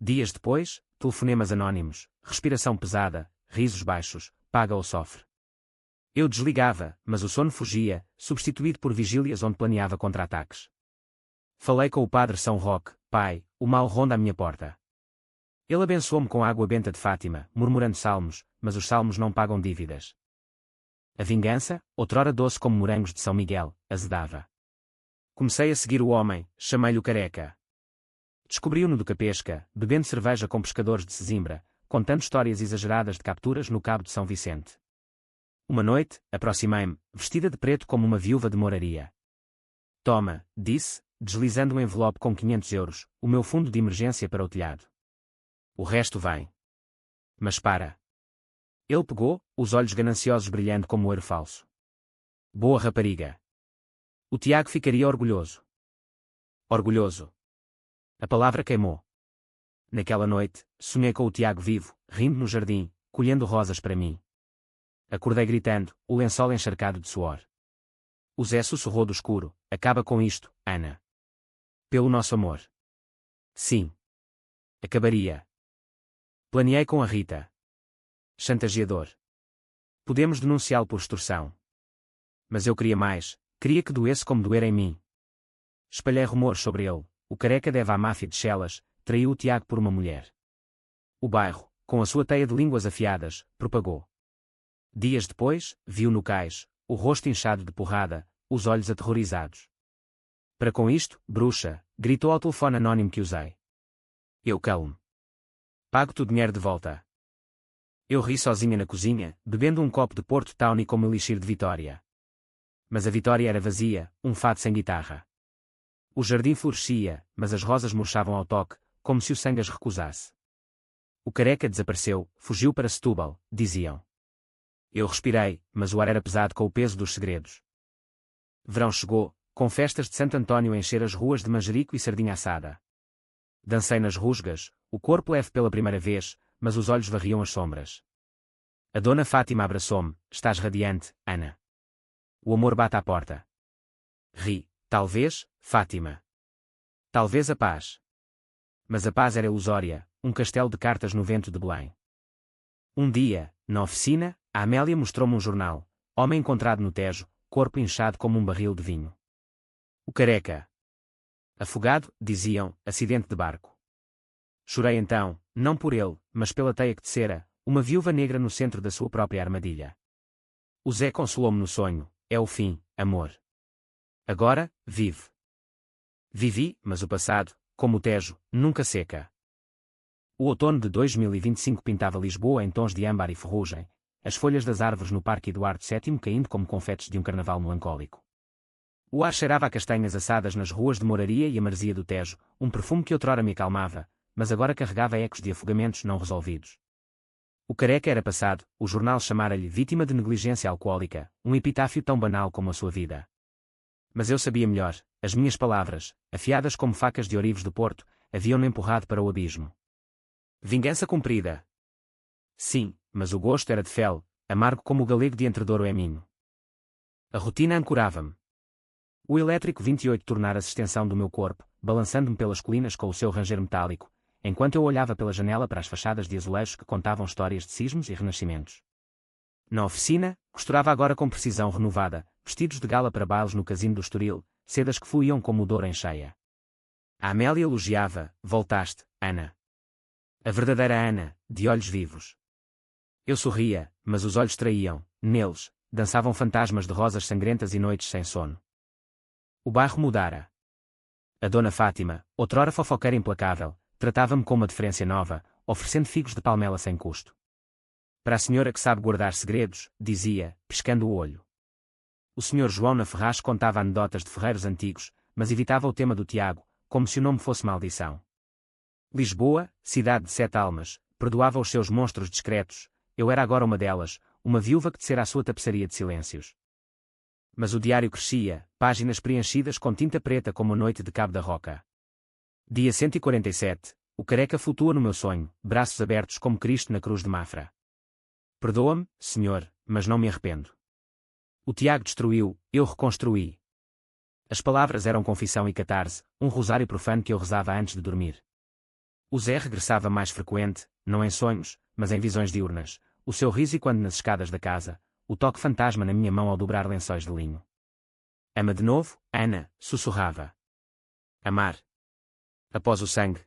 Dias depois, telefonemas anónimos, respiração pesada, risos baixos, paga ou sofre. Eu desligava, mas o sono fugia, substituído por vigílias onde planeava contra-ataques. Falei com o padre São Roque, pai, o mal ronda a minha porta. Ele abençoou-me com a água benta de Fátima, murmurando salmos, mas os salmos não pagam dívidas. A vingança, outrora doce como morangos de São Miguel, azedava. Comecei a seguir o homem, chamei-lhe o careca. Descobri-o no Ducapesca, bebendo cerveja com pescadores de Sesimbra, contando histórias exageradas de capturas no Cabo de São Vicente. Uma noite, aproximei-me, vestida de preto como uma viúva de moraria. Toma, disse, deslizando um envelope com 500 euros, o meu fundo de emergência para o telhado. O resto vem. Mas para. Ele pegou, os olhos gananciosos brilhando como ouro falso. Boa rapariga. O Tiago ficaria orgulhoso. Orgulhoso. A palavra queimou. Naquela noite, sonhei com o Tiago vivo, rindo no jardim, colhendo rosas para mim. Acordei gritando, o lençol encharcado de suor. O Zé sussurrou do escuro, acaba com isto, Ana. Pelo nosso amor. Sim. Acabaria. Planeei com a Rita. Chantageador. Podemos denunciá-lo por extorsão. Mas eu queria mais, queria que doesse como doer em mim. Espalhei rumores sobre ele, o careca deve à máfia de Chelas, traiu o Tiago por uma mulher. O bairro, com a sua teia de línguas afiadas, propagou. Dias depois, viu no cais, o rosto inchado de porrada, os olhos aterrorizados. Para com isto, bruxa, gritou ao telefone anónimo que usei. Eu calo-me. Pago-te o dinheiro de volta. Eu ri sozinha na cozinha, bebendo um copo de Porto Tawny como elixir de vitória. Mas a vitória era vazia, um fado sem guitarra. O jardim florescia, mas as rosas murchavam ao toque, como se o sangue as recusasse. O careca desapareceu, fugiu para Setúbal, diziam. Eu respirei, mas o ar era pesado com o peso dos segredos. Verão chegou, com festas de Santo Antônio a encher as ruas de manjerico e sardinha assada. Dancei nas rusgas, o corpo leve pela primeira vez, mas os olhos varriam as sombras. A dona Fátima abraçou-me. Estás radiante, Ana. O amor bate à porta. Ri. Talvez, Fátima. Talvez a paz. Mas a paz era ilusória, um castelo de cartas no vento de Belém. Um dia, na oficina, a Amélia mostrou-me um jornal. Homem encontrado no Tejo, corpo inchado como um barril de vinho. O careca. Afogado, diziam, acidente de barco. Chorei então, não por ele, mas pela teia que tecera, uma viúva negra no centro da sua própria armadilha. O Zé consolou-me no sonho. É o fim, amor. Agora, vive. Vivi, mas o passado, como o Tejo, nunca seca. O outono de 2025 pintava Lisboa em tons de âmbar e ferrugem, as folhas das árvores no Parque Eduardo VII caindo como confetes de um carnaval melancólico. O ar cheirava a castanhas assadas nas ruas de Moraria e a maresia do Tejo, um perfume que outrora me acalmava, mas agora carregava ecos de afogamentos não resolvidos. O careca era passado, o jornal chamara-lhe vítima de negligência alcoólica, um epitáfio tão banal como a sua vida. Mas eu sabia melhor, as minhas palavras, afiadas como facas de ourives do Porto, haviam-no empurrado para o abismo. Vingança cumprida. Sim, mas o gosto era de fel, amargo como o galego de Entredouro é Minho. A rotina ancorava-me. O elétrico 28 tornara-se extensão do meu corpo, balançando-me pelas colinas com o seu ranger metálico, enquanto eu olhava pela janela para as fachadas de azulejos que contavam histórias de sismos e renascimentos. Na oficina, costurava agora com precisão renovada, vestidos de gala para bailes no casino do Estoril, sedas que fluíam como o Douro em cheia. A Amélia elogiava: voltaste, Ana. A verdadeira Ana, de olhos vivos. Eu sorria, mas os olhos traíam, neles, dançavam fantasmas de rosas sangrentas e noites sem sono. O bairro mudara. A dona Fátima, outrora fofoqueira implacável, tratava-me com uma deferência nova, oferecendo figos de palmela sem custo. Para a senhora que sabe guardar segredos, dizia, piscando o olho. O senhor João na Ferraz contava anedotas de ferreiros antigos, mas evitava o tema do Tiago, como se o nome fosse maldição. Lisboa, cidade de 7 almas, perdoava os seus monstros discretos, eu era agora uma delas, uma viúva que tecera a sua tapeçaria de silêncios. Mas o diário crescia, páginas preenchidas com tinta preta como a noite de Cabo da Roca. Dia 147, o careca flutua no meu sonho, braços abertos como Cristo na cruz de Mafra. Perdoa-me, senhor, mas não me arrependo. O Tiago destruiu, eu reconstruí. As palavras eram confissão e catarse, um rosário profano que eu rezava antes de dormir. O Zé regressava mais frequente, não em sonhos, mas em visões diurnas, o seu riso e quando nas escadas da casa, o toque fantasma na minha mão ao dobrar lençóis de linho. Ama de novo, Ana, sussurrava. Amar. Após o sangue.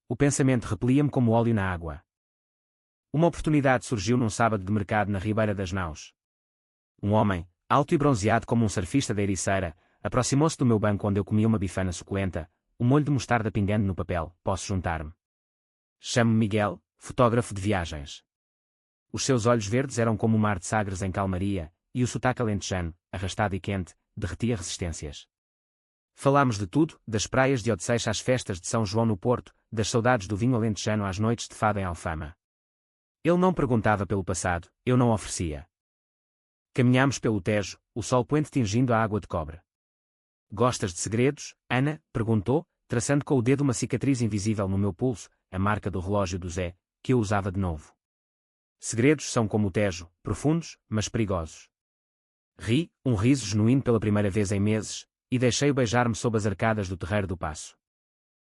O pensamento repelia-me como óleo na água. Uma oportunidade surgiu num sábado de mercado na Ribeira das Naus. Um homem, alto e bronzeado como um surfista da Ericeira, aproximou-se do meu banco onde eu comia uma bifana suculenta, o molho de mostarda pingando no papel. Posso juntar-me? Chamo-me Miguel, fotógrafo de viagens. Os seus olhos verdes eram como o mar de Sagres em calmaria, e o sotaque alentejano, arrastado e quente, derretia resistências. Falámos de tudo, das praias de Odeceixa às festas de São João no Porto, das saudades do vinho alentejano às noites de fado em Alfama. Ele não perguntava pelo passado, eu não oferecia. Caminhámos pelo Tejo, o sol poente tingindo a água de cobre. Gostas de segredos, Ana? Perguntou, traçando com o dedo uma cicatriz invisível no meu pulso, a marca do relógio do Zé, que eu usava de novo. Segredos são como o Tejo, profundos, mas perigosos. Ri, um riso genuíno pela primeira vez em meses, e deixei-o beijar-me sob as arcadas do terreiro do Paço.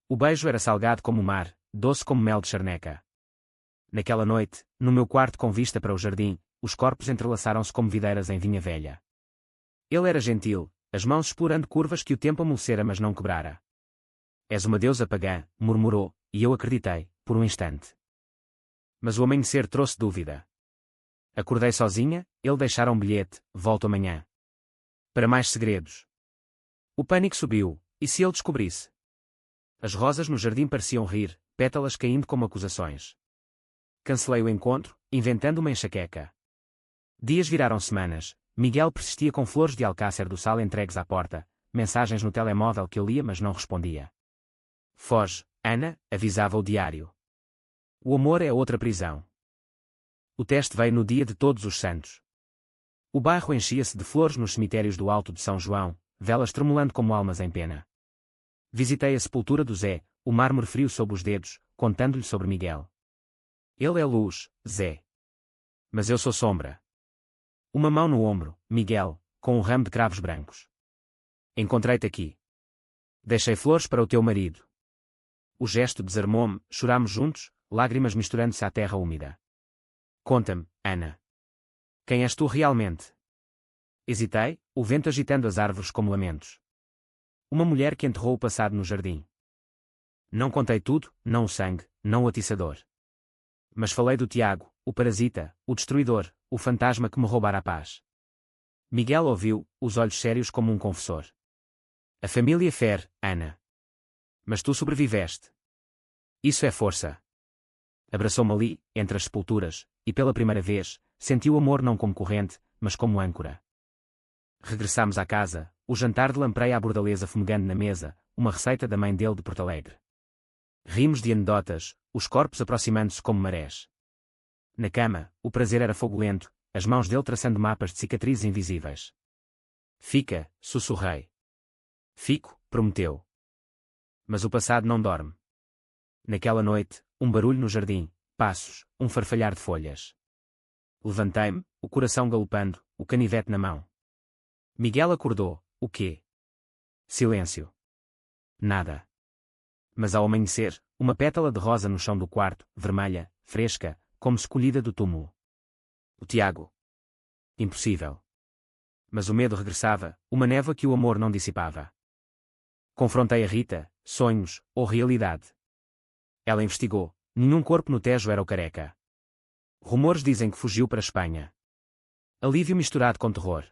O beijo era salgado como o mar, doce como mel de charneca. Naquela noite, no meu quarto com vista para o jardim, os corpos entrelaçaram-se como videiras em vinha velha. Ele era gentil, as mãos explorando curvas que o tempo amolecera mas não quebrara. És uma deusa pagã, murmurou, e eu acreditei, por um instante. Mas o amanhecer trouxe dúvida. Acordei sozinha, ele deixara um bilhete, volto amanhã. Para mais segredos. O pânico subiu, e se ele descobrisse? As rosas no jardim pareciam rir, pétalas caindo como acusações. Cancelei o encontro, inventando uma enxaqueca. Dias viraram semanas, Miguel persistia com flores de alcácer do sal entregues à porta, mensagens no telemóvel que eu lia mas não respondia. Foge, Ana, avisava o diário. O amor é outra prisão. O teste veio no dia de Todos os Santos. O bairro enchia-se de flores nos cemitérios do Alto de São João, velas tremulando como almas em pena. Visitei a sepultura do Zé, o mármore frio sob os dedos, contando-lhe sobre Miguel. Ele é luz, Zé. Mas eu sou sombra. Uma mão no ombro, Miguel, com um ramo de cravos brancos. Encontrei-te aqui. Deixei flores para o teu marido. O gesto desarmou-me, chorámos juntos, lágrimas misturando-se à terra úmida. Conta-me, Ana. Quem és tu realmente? Hesitei, o vento agitando as árvores como lamentos. Uma mulher que enterrou o passado no jardim. Não contei tudo, não o sangue, não o atiçador. Mas falei do Tiago, o parasita, o destruidor, o fantasma que me roubara a paz. Miguel ouviu, os olhos sérios como um confessor. A família fere, Ana. Mas tu sobreviveste. Isso é força. Abraçou-me ali, entre as sepulturas, e pela primeira vez, senti o amor não como corrente, mas como âncora. Regressámos à casa, o jantar de lampreia à bordaleza fumegando na mesa, uma receita da mãe dele de Porto Alegre. Rimos de anedotas, os corpos aproximando-se como marés. Na cama, o prazer era fogo lento, as mãos dele traçando mapas de cicatrizes invisíveis. Fica, sussurrei. Fico, prometeu. Mas o passado não dorme. Naquela noite, um barulho no jardim, passos, um farfalhar de folhas. Levantei-me, o coração galopando, o canivete na mão. Miguel acordou, o quê? Silêncio. Nada. Mas ao amanhecer, uma pétala de rosa no chão do quarto, vermelha, fresca, como escolhida do túmulo. O Tiago. Impossível. Mas o medo regressava, uma névoa que o amor não dissipava. Confrontei a Rita, sonhos, ou realidade. Ela investigou, nenhum corpo no Tejo era o Careca. Rumores dizem que fugiu para a Espanha. Alívio misturado com terror.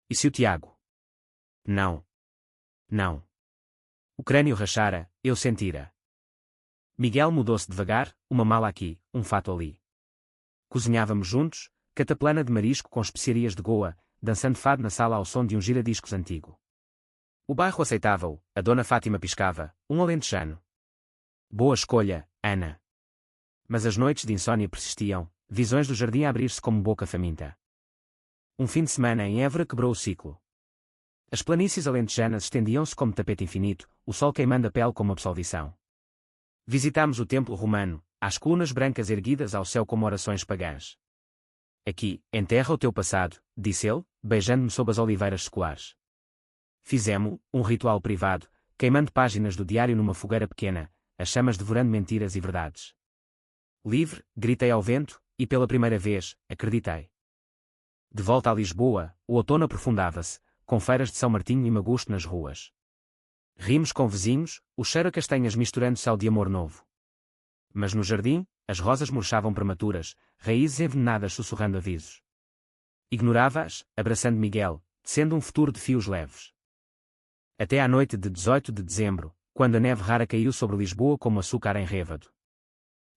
E se o Tiago? Não. Não. O crânio rachara, eu sentira. Miguel mudou-se devagar, uma mala aqui, um fato ali. Cozinhávamos juntos, cataplana de marisco com especiarias de Goa, dançando fado na sala ao som de um giradiscos antigo. O bairro aceitava-o, a dona Fátima piscava, um alentejano. Boa escolha, Ana. Mas as noites de insônia persistiam, visões do jardim a abrir-se como boca faminta. Um fim de semana em Évora quebrou o ciclo. As planícies alentejanas estendiam-se como tapete infinito, o sol queimando a pele como absolvição. Visitámos o templo romano, as colunas brancas erguidas ao céu como orações pagãs. Aqui, enterra o teu passado, disse ele, beijando-me sob as oliveiras seculares. Fizemo um ritual privado, queimando páginas do diário numa fogueira pequena, as chamas devorando mentiras e verdades. Livre, gritei ao vento, e pela primeira vez, acreditei. De volta a Lisboa, o outono aprofundava-se, com feiras de São Martinho e Magusto nas ruas. Rimos com vizinhos, o cheiro a castanhas misturando-se ao de amor novo. Mas no jardim, as rosas murchavam prematuras, raízes envenenadas sussurrando avisos. Ignorava-as, abraçando Miguel, tecendo um futuro de fios leves. Até à noite de 18 de dezembro, quando a neve rara caiu sobre Lisboa como açúcar em rêvado.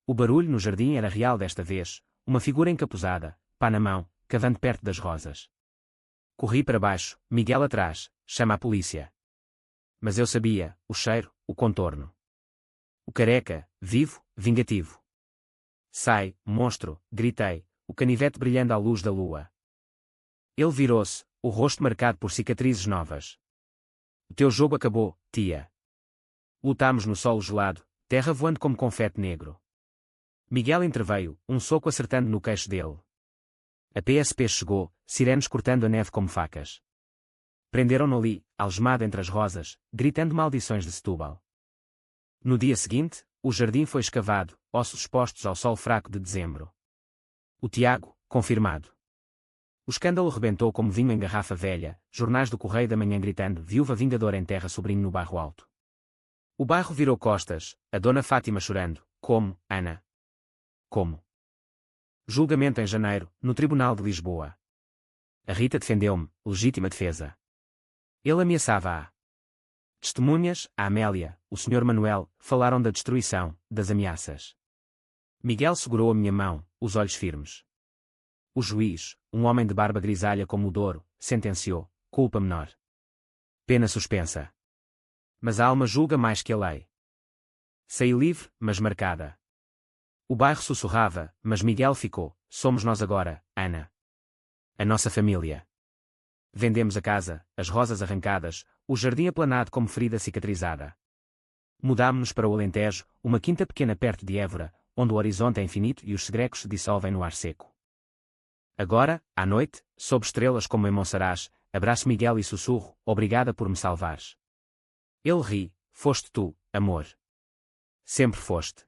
O barulho no jardim era real desta vez, uma figura encapuzada, pá na mão, cavando perto das rosas. Corri para baixo, Miguel atrás, chama a polícia. Mas eu sabia, o cheiro, o contorno. O Careca, vivo, vingativo. Sai, monstro, gritei, o canivete brilhando à luz da lua. Ele virou-se, o rosto marcado por cicatrizes novas. O teu jogo acabou, tia. Lutámos no solo gelado, terra voando como confete negro. Miguel interveio, um soco acertando no queixo dele. A PSP chegou, sirenes cortando a neve como facas. Prenderam-no ali, algemado entre as rosas, gritando maldições de Setúbal. No dia seguinte, o jardim foi escavado, ossos expostos ao sol fraco de dezembro. O Tiago, confirmado. O escândalo rebentou como vinho em garrafa velha, jornais do Correio da Manhã gritando viúva vingadora enterra sobrinho no bairro alto. O bairro virou costas, a dona Fátima chorando, como, Ana? Como? Julgamento em janeiro, no Tribunal de Lisboa. A Rita defendeu-me, legítima defesa. Ele ameaçava-a. Testemunhas, a Amélia, o Sr. Manuel, falaram da destruição, das ameaças. Miguel segurou a minha mão, os olhos firmes. O juiz, um homem de barba grisalha como o Douro, sentenciou, culpa menor. Pena suspensa. Mas a alma julga mais que a lei. Saí livre, mas marcada. O bairro sussurrava, mas Miguel ficou, somos nós agora, Ana. A nossa família. Vendemos a casa, as rosas arrancadas, o jardim aplanado como ferida cicatrizada. Mudámo-nos para o Alentejo, uma quinta pequena perto de Évora, onde o horizonte é infinito e os segrecos se dissolvem no ar seco. Agora, à noite, sob estrelas como em Monsaraz, abraço Miguel e sussurro, obrigada por me salvares. Ele ri, foste tu, amor. Sempre foste.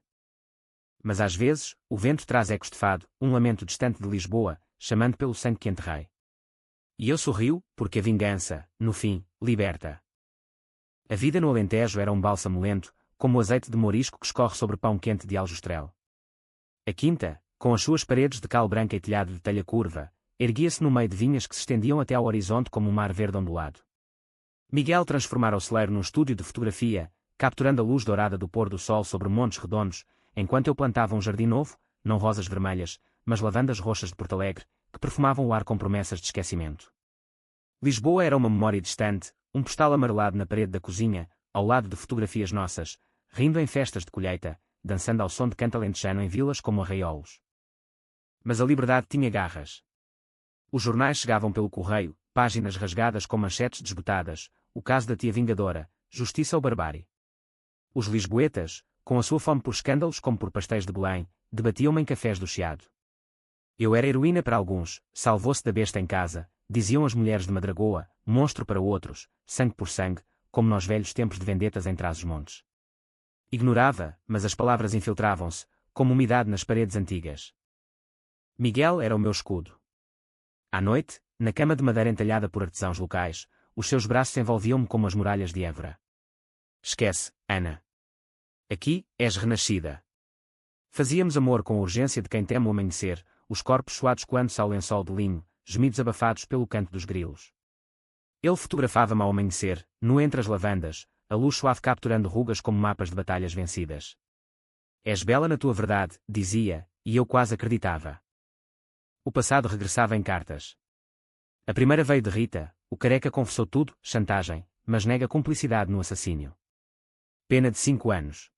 Mas às vezes, o vento traz ecos de fado, um lamento distante de Lisboa, chamando pelo sangue que enterrei. E eu sorrio, porque a vingança, no fim, liberta. A vida no Alentejo era um bálsamo lento, como o azeite de morisco que escorre sobre pão quente de aljustrel. A quinta, com as suas paredes de cal branca e telhado de telha curva, erguia-se no meio de vinhas que se estendiam até ao horizonte como um mar verde ondulado. Miguel transformara o celeiro num estúdio de fotografia, capturando a luz dourada do pôr do sol sobre montes redondos, enquanto eu plantava um jardim novo, não rosas vermelhas, mas lavandas roxas de Porto Alegre, que perfumavam o ar com promessas de esquecimento. Lisboa era uma memória distante, um postal amarelado na parede da cozinha, ao lado de fotografias nossas, rindo em festas de colheita, dançando ao som de canto alentejano em vilas como Arraiolos. Mas a liberdade tinha garras. Os jornais chegavam pelo correio, páginas rasgadas com manchetes desbotadas, o caso da tia Vingadora, justiça ou barbárie. Os lisboetas, com a sua fome por escândalos como por pastéis de Belém, debatiam-me em cafés do Chiado. Eu era heroína para alguns, salvou-se da besta em casa, diziam as mulheres de Madragoa, monstro para outros, sangue por sangue, como nos velhos tempos de vendetas em Trás-os-Montes. Ignorava, mas as palavras infiltravam-se, como umidade nas paredes antigas. Miguel era o meu escudo. À noite, na cama de madeira entalhada por artesãos locais, os seus braços envolviam-me como as muralhas de Évora. Esquece, Ana. Aqui, és renascida. Fazíamos amor com a urgência de quem teme o amanhecer, os corpos suados coando-se ao lençol de linho, gemidos abafados pelo canto dos grilos. Ele fotografava-me ao amanhecer, nu entre as lavandas, a luz suave capturando rugas como mapas de batalhas vencidas. És bela na tua verdade, dizia, e eu quase acreditava. O passado regressava em cartas. A primeira veio de Rita, o careca confessou tudo, chantagem, mas nega cumplicidade no assassínio. Pena de 5 anos.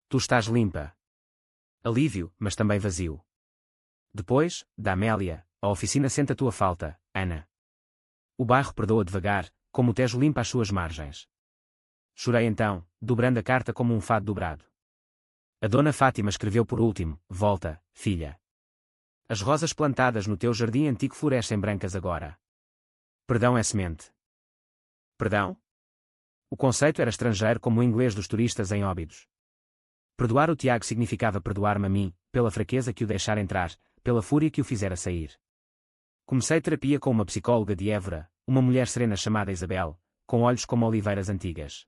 Tu estás limpa. Alívio, mas também vazio. Depois, da Amélia, a oficina sente a tua falta, Ana. O bairro perdoa devagar, como o Tejo limpa as suas margens. Chorei então, dobrando a carta como um fado dobrado. A dona Fátima escreveu por último, volta, filha. As rosas plantadas no teu jardim antigo florescem brancas agora. Perdão é semente. Perdão? O conceito era estrangeiro como o inglês dos turistas em Óbidos. Perdoar o Tiago significava perdoar-me a mim, pela fraqueza que o deixara entrar, pela fúria que o fizera sair. Comecei terapia com uma psicóloga de Évora, uma mulher serena chamada Isabel, com olhos como oliveiras antigas.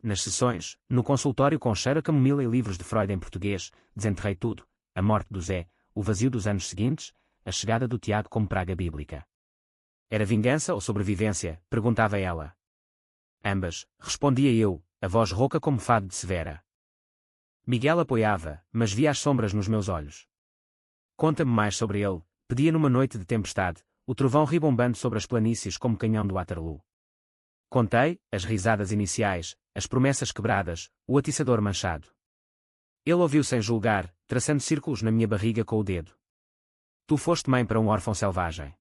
Nas sessões, no consultório com cheiro a camomila e livros de Freud em português, desenterrei tudo, a morte do Zé, o vazio dos anos seguintes, a chegada do Tiago como praga bíblica. Era vingança ou sobrevivência? Perguntava ela. Ambas, respondia eu, a voz rouca como fado de Severa. Miguel apoiava, mas via as sombras nos meus olhos. Conta-me mais sobre ele, pedia numa noite de tempestade, o trovão ribombando sobre as planícies como canhão do Waterloo. Contei, as risadas iniciais, as promessas quebradas, o atiçador manchado. Ele ouviu sem julgar, traçando círculos na minha barriga com o dedo. Tu foste mãe para um órfão selvagem.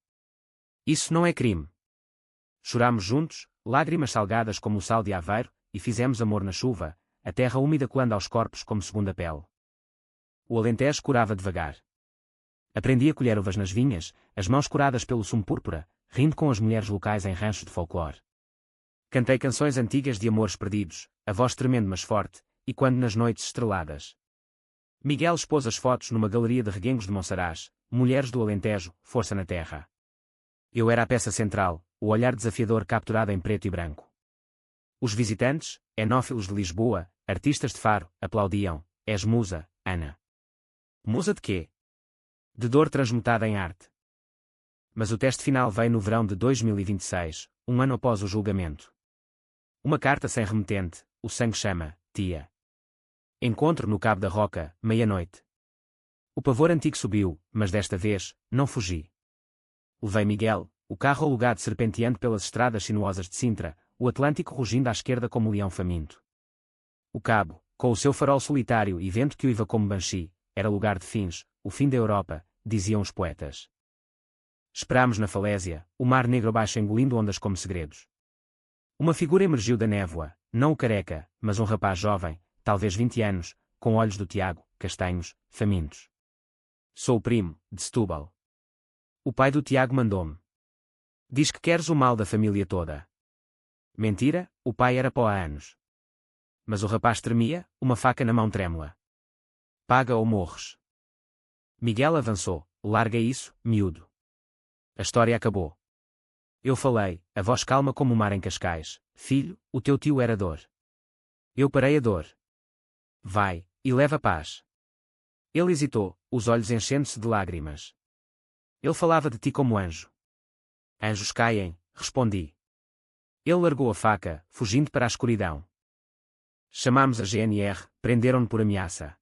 Isso não é crime. Chorámos juntos, lágrimas salgadas como o sal de Aveiro, e fizemos amor na chuva, a terra úmida colando aos corpos como segunda pele. O Alentejo curava devagar. Aprendi a colher uvas nas vinhas, as mãos curadas pelo sumo púrpura, rindo com as mulheres locais em ranchos de folclore. Cantei canções antigas de amores perdidos, a voz tremendo mas forte, e quando nas noites estreladas. Miguel expôs as fotos numa galeria de reguengos de Monsaraz, mulheres do Alentejo, força na terra. Eu era a peça central, o olhar desafiador capturado em preto e branco. Os visitantes, enófilos de Lisboa, artistas de Faro, aplaudiam, és musa, Ana. Musa de quê? De dor transmutada em arte. Mas o teste final veio no verão de 2026, um ano após o julgamento. Uma carta sem remetente, o sangue chama, tia. Encontro no Cabo da Roca, meia-noite. O pavor antigo subiu, mas desta vez, não fugi. Levei Miguel, o carro alugado serpenteando pelas estradas sinuosas de Sintra, o Atlântico rugindo à esquerda como um leão faminto. O Cabo, com o seu farol solitário e vento que uiva como banshee, era lugar de fins, o fim da Europa, diziam os poetas. Esperámos na falésia, o mar negro abaixo engolindo ondas como segredos. Uma figura emergiu da névoa, não o careca, mas um rapaz jovem, talvez 20 anos, com olhos do Tiago, castanhos, famintos. Sou o primo, de Setúbal. O pai do Tiago mandou-me. Diz que queres o mal da família toda. Mentira, o pai era pó há anos. Mas o rapaz tremia, uma faca na mão trêmula. Paga ou morres. Miguel avançou. Larga isso, miúdo. A história acabou. Eu falei, a voz calma como o mar em Cascais. Filho, o teu tio era dor. Eu parei a dor. Vai, e leva paz. Ele hesitou, os olhos enchendo-se de lágrimas. Ele falava de ti como anjo. Anjos caem, respondi. Ele largou a faca, fugindo para a escuridão. Chamámos a GNR, prenderam-no por ameaça.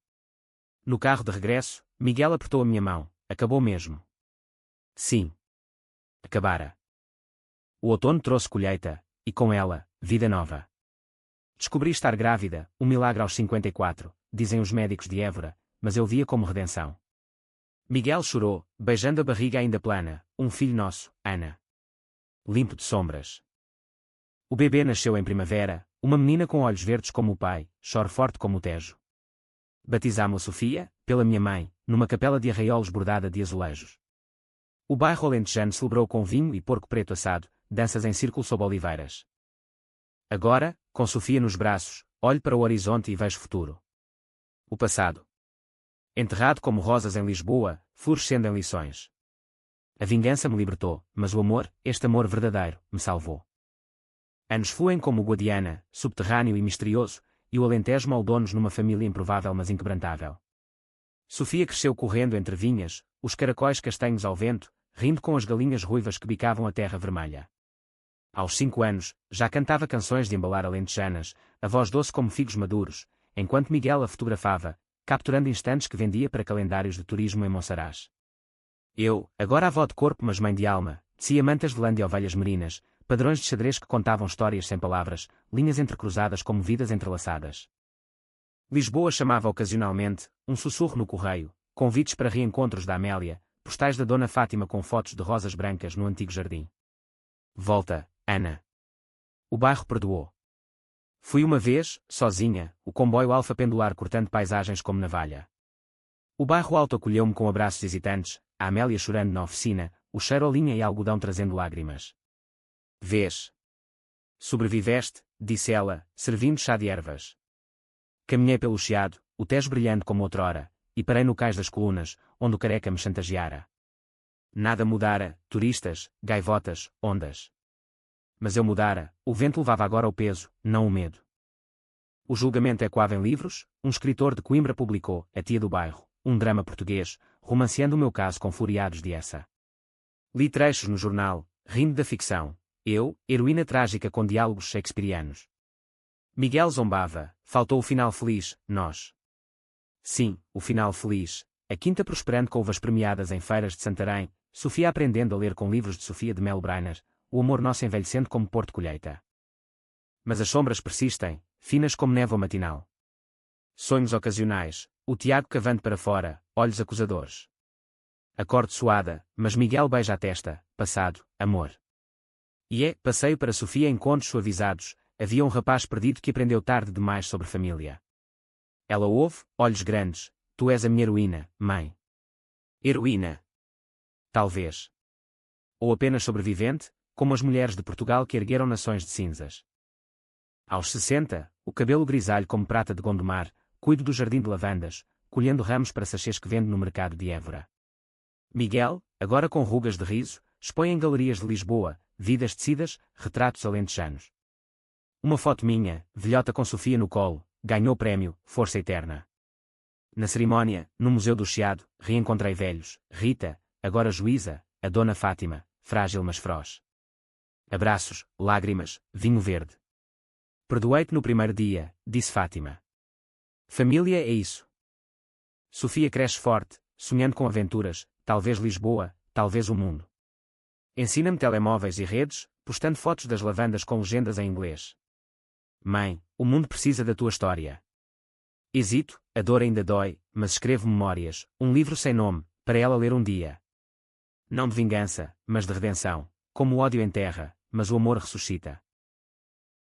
No carro de regresso, Miguel apertou a minha mão. Acabou mesmo. Sim. Acabara. O outono trouxe colheita, e com ela, vida nova. Descobri estar grávida, um milagre aos 54, dizem os médicos de Évora, mas eu via como redenção. Miguel chorou, beijando a barriga ainda plana, um filho nosso, Ana. Limpo de sombras. O bebê nasceu em primavera, uma menina com olhos verdes como o pai, choro forte como o Tejo. Batizámo-a Sofia, pela minha mãe, numa capela de arraiolos bordada de azulejos. O bairro alentejano celebrou com vinho e porco preto assado, danças em círculo sob oliveiras. Agora, com Sofia nos braços, olho para o horizonte e vejo futuro. O passado. Enterrado como rosas em Lisboa, florescendo em lições. A vingança me libertou, mas o amor, este amor verdadeiro, me salvou. Anos fluem como o Guadiana, subterrâneo e misterioso, e o Alentejo moldou-nos numa família improvável mas inquebrantável. Sofia cresceu correndo entre vinhas, os caracóis castanhos ao vento, rindo com as galinhas ruivas que bicavam a terra vermelha. Aos 5 anos, já cantava canções de embalar alentejanas, a voz doce como figos maduros, enquanto Miguel a fotografava, capturando instantes que vendia para calendários de turismo em Monsaraz. Eu, agora avó de corpo mas mãe de alma, tecia mantas de lã de ovelhas merinas, padrões de xadrez que contavam histórias sem palavras, linhas entrecruzadas como vidas entrelaçadas. Lisboa chamava ocasionalmente, um sussurro no correio, convites para reencontros da Amélia, postais da Dona Fátima com fotos de rosas brancas no antigo jardim. Volta, Ana. O bairro perdoou. Fui uma vez, sozinha, o comboio alfa pendular cortando paisagens como navalha. O bairro alto acolheu-me com abraços hesitantes, a Amélia chorando na oficina, o cheiro a linha e algodão trazendo lágrimas. Vês? Sobreviveste, disse ela, servindo chá de ervas. Caminhei pelo Chiado, o Tejo brilhante como outrora, e parei no cais das colunas, onde o careca me chantageara. Nada mudara, turistas, gaivotas, ondas. Mas eu mudara, o vento levava agora o peso, não o medo. O julgamento ecoava em livros, um escritor de Coimbra publicou, A Tia do Bairro, um drama português, romanceando o meu caso com floreados de essa. Li trechos no jornal, rindo da ficção, eu, heroína trágica com diálogos shakespearianos. Miguel zombava, faltou o final feliz, nós. Sim, o final feliz, a quinta prosperando com uvas premiadas em feiras de Santarém, Sofia aprendendo a ler com livros de Sofia de Melo Brainer, o amor nosso envelhecendo como porto colheita. Mas as sombras persistem, finas como névoa matinal. Sonhos ocasionais, o Tiago cavando para fora, olhos acusadores. Acorde suada, mas Miguel beija a testa, passado, amor. E passeio para Sofia encontros suavizados, havia um rapaz perdido que aprendeu tarde demais sobre família. Ela ouve, olhos grandes, tu és a minha heroína, mãe. Heroína. Talvez. Ou apenas sobrevivente, como as mulheres de Portugal que ergueram nações de cinzas. Aos 60, o cabelo grisalho como prata de Gondomar, cuido do jardim de lavandas, colhendo ramos para sachês que vende no mercado de Évora. Miguel, agora com rugas de riso, expõe em galerias de Lisboa, vidas tecidas, retratos alentejanos. Uma foto minha, velhota com Sofia no colo, ganhou prémio, Força Eterna. Na cerimónia, no Museu do Chiado, reencontrei velhos, Rita, agora juíza, a Dona Fátima, frágil mas feroz. Abraços, lágrimas, vinho verde. Perdoei-te no primeiro dia, disse Fátima. Família é isso. Sofia cresce forte, sonhando com aventuras, talvez Lisboa, talvez o mundo. Ensina-me telemóveis e redes, postando fotos das lavandas com legendas em inglês. Mãe, o mundo precisa da tua história. Hesito, a dor ainda dói, mas escrevo memórias, um livro sem nome, para ela ler um dia. Não de vingança, mas de redenção, como o ódio enterra, mas o amor ressuscita.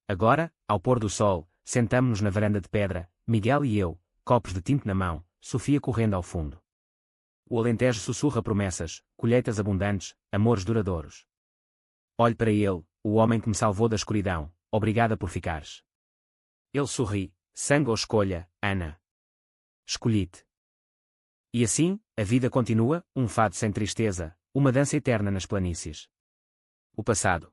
Agora, ao pôr do sol, sentamo-nos na varanda de pedra, Miguel e eu, copos de tinto na mão, Sofia correndo ao fundo. O Alentejo sussurra promessas, colheitas abundantes, amores duradouros. Olho para ele, o homem que me salvou da escuridão, obrigada por ficares. Ele sorri, sangue ou escolha, Ana. Escolhi-te. E assim, a vida continua, um fado sem tristeza, uma dança eterna nas planícies. O passado.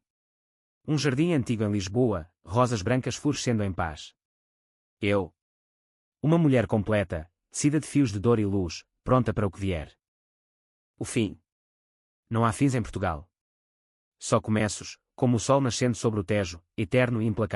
Um jardim antigo em Lisboa, rosas brancas florescendo em paz. Eu. Uma mulher completa, tecida de fios de dor e luz, pronta para o que vier. O fim. Não há fins em Portugal. Só começos, como o sol nascendo sobre o Tejo, eterno e implacável.